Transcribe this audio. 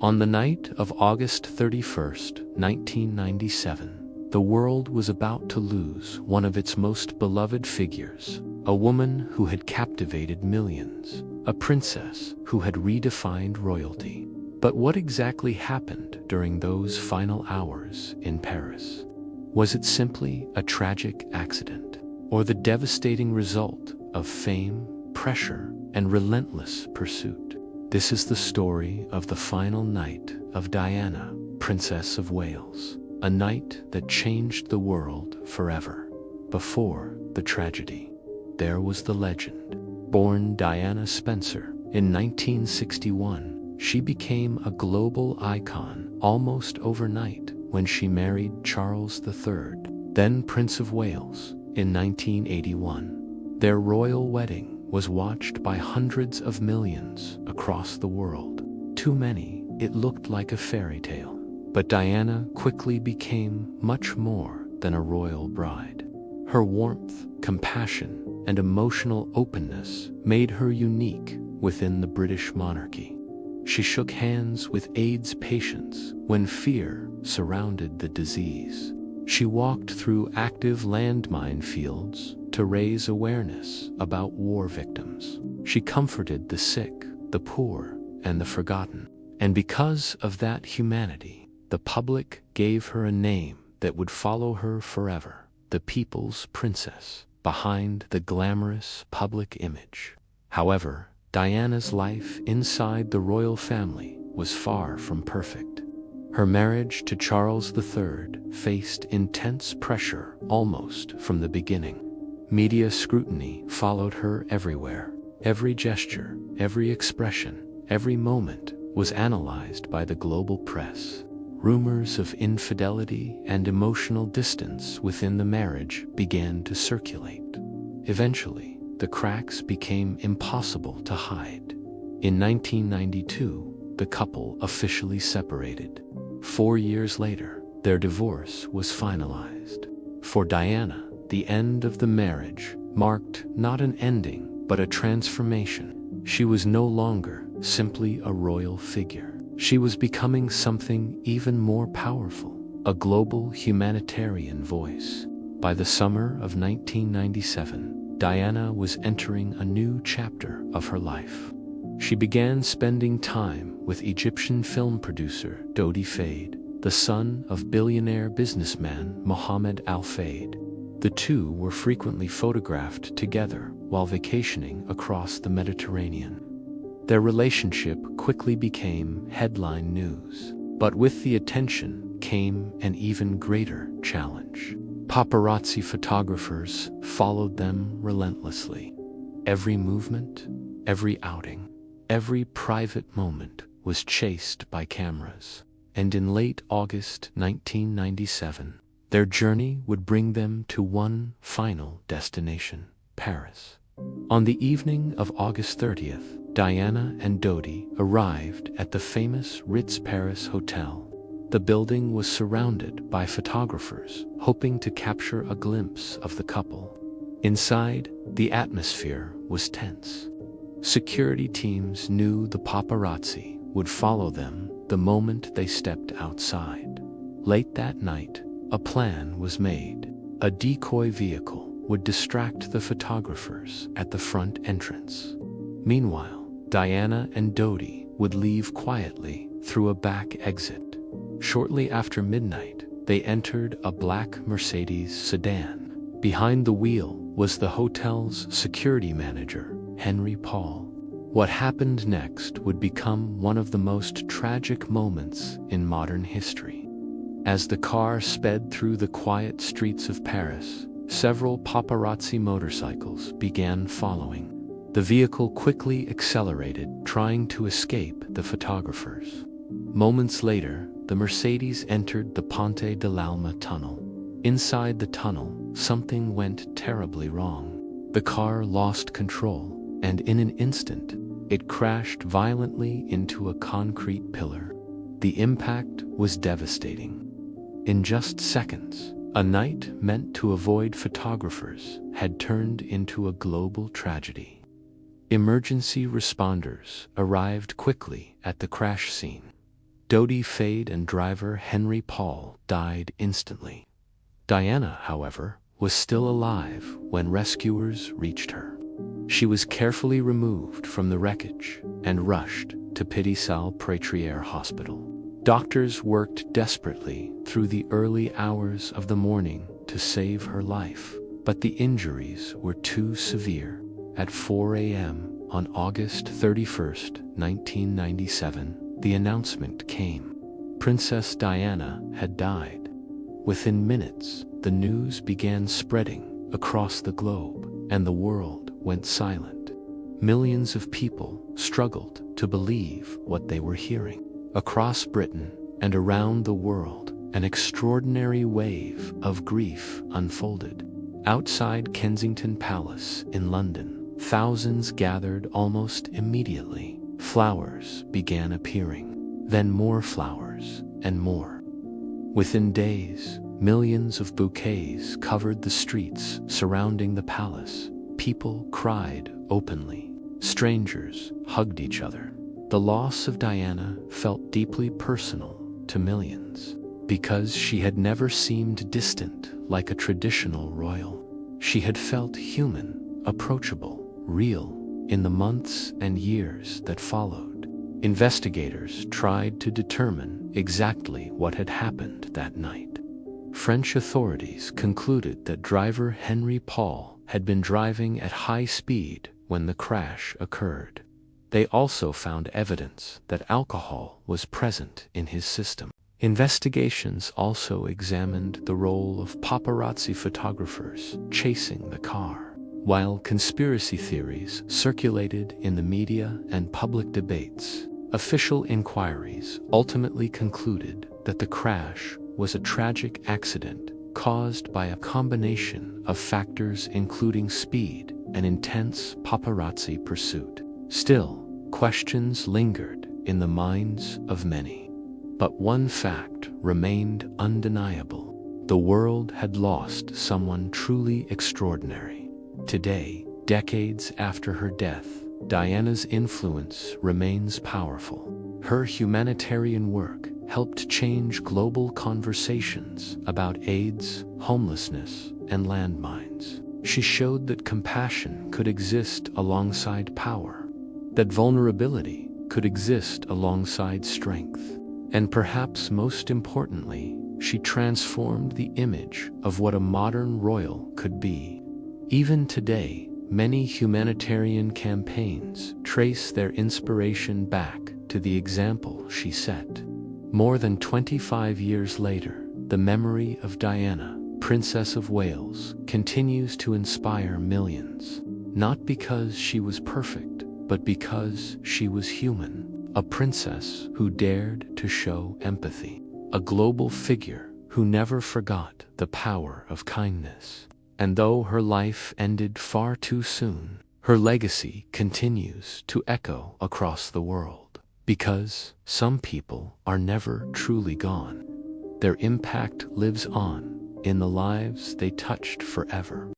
On the night of August 31st, 1997, the world was about to lose one of its most beloved figures, a woman who had captivated millions, a princess who had redefined royalty. But what exactly happened during those final hours in Paris? Was it simply a tragic accident, or the devastating result of fame, pressure, and relentless pursuit? This is the story of the final night of Diana, Princess of Wales, a night that changed the world forever. Before the tragedy, there was the legend. Born Diana Spencer in 1961, she became a global icon almost overnight when she married Charles III, then Prince of Wales, in 1981. Their royal wedding was watched by hundreds of millions across the world. Too many, it looked like a fairy tale. But Diana quickly became much more than a royal bride. Her warmth, compassion, and emotional openness made her unique within the British monarchy. She shook hands with AIDS patients when fear surrounded the disease. She walked through active landmine fields to raise awareness about war victims. She comforted the sick, the poor, and the forgotten. And because of that humanity, the public gave her a name that would follow her forever: the People's Princess, behind the glamorous public image. However, Diana's life inside the royal family was far from perfect. Her marriage to Charles III faced intense pressure almost from the beginning. Media scrutiny followed her everywhere. Every gesture, every expression, every moment was analyzed by the global press. Rumors of infidelity and emotional distance within the marriage began to circulate. Eventually, the cracks became impossible to hide. In 1992, the couple officially separated. 4 years later, their divorce was finalized. For Diana, the end of the marriage marked not an ending, but a transformation. She was no longer simply a royal figure. She was becoming something even more powerful, a global humanitarian voice. By the summer of 1997, Diana was entering a new chapter of her life. She began spending time with Egyptian film producer Dodi Fayed, the son of billionaire businessman Mohammed Al Fayed. The two were frequently photographed together while vacationing across the Mediterranean. Their relationship quickly became headline news. But with the attention came an even greater challenge. Paparazzi photographers followed them relentlessly. Every movement, every outing, every private moment was chased by cameras. And in late August 1997, their journey would bring them to one final destination: Paris. On the evening of August 30th, Diana and Dodi arrived at the famous Ritz Paris Hotel. The building was surrounded by photographers, hoping to capture a glimpse of the couple. Inside, the atmosphere was tense. Security teams knew the paparazzi would follow them the moment they stepped outside. Late that night, a plan was made. A decoy vehicle would distract the photographers at the front entrance. Meanwhile, Diana and Dodi would leave quietly through a back exit. Shortly after midnight, they entered a black Mercedes sedan. Behind the wheel was the hotel's security manager, Henry Paul. What happened next would become one of the most tragic moments in modern history. As the car sped through the quiet streets of Paris, several paparazzi motorcycles began following. The vehicle quickly accelerated, trying to escape the photographers. Moments later, the Mercedes entered the Ponte dell'Alma tunnel. Inside the tunnel, something went terribly wrong. The car lost control, and in an instant, it crashed violently into a concrete pillar. The impact was devastating. In just seconds, a night meant to avoid photographers had turned into a global tragedy. Emergency responders arrived quickly at the crash scene. Dodi Fade and driver Henry Paul died instantly. Diana, however, was still alive when rescuers reached her. She was carefully removed from the wreckage and rushed to Pitti Salpêtrière Hospital. Doctors worked desperately through the early hours of the morning to save her life, but the injuries were too severe. At 4 a.m. on August 31, 1997, the announcement came. Princess Diana had died. Within minutes, the news began spreading across the globe, and the world went silent. Millions of people struggled to believe what they were hearing. Across Britain and around the world, an extraordinary wave of grief unfolded. Outside Kensington Palace in London, thousands gathered almost immediately. Flowers began appearing, then more flowers and more. Within days, millions of bouquets covered the streets surrounding the palace. People cried openly. Strangers hugged each other. The loss of Diana felt deeply personal to millions. Because she had never seemed distant like a traditional royal. She had felt human, approachable, real in the months and years that followed. Investigators tried to determine exactly what had happened that night. French authorities concluded that driver Henry Paul had been driving at high speed when the crash occurred. They also found evidence that alcohol was present in his system. Investigations also examined the role of paparazzi photographers chasing the car. While conspiracy theories circulated in the media and public debates, official inquiries ultimately concluded that the crash was a tragic accident caused by a combination of factors including speed and intense paparazzi pursuit. Still, questions lingered in the minds of many. But one fact remained undeniable. The world had lost someone truly extraordinary. Today, decades after her death, Diana's influence remains powerful. Her humanitarian work helped change global conversations about AIDS, homelessness, and landmines. She showed that compassion could exist alongside power, that vulnerability could exist alongside strength. And perhaps most importantly, she transformed the image of what a modern royal could be. Even today, many humanitarian campaigns trace their inspiration back to the example she set. More than 25 years later, the memory of Diana, Princess of Wales, continues to inspire millions. Not because she was perfect, but because she was human. A princess who dared to show empathy. A global figure who never forgot the power of kindness. And though her life ended far too soon, her legacy continues to echo across the world. Because some people are never truly gone. Their impact lives on in the lives they touched forever.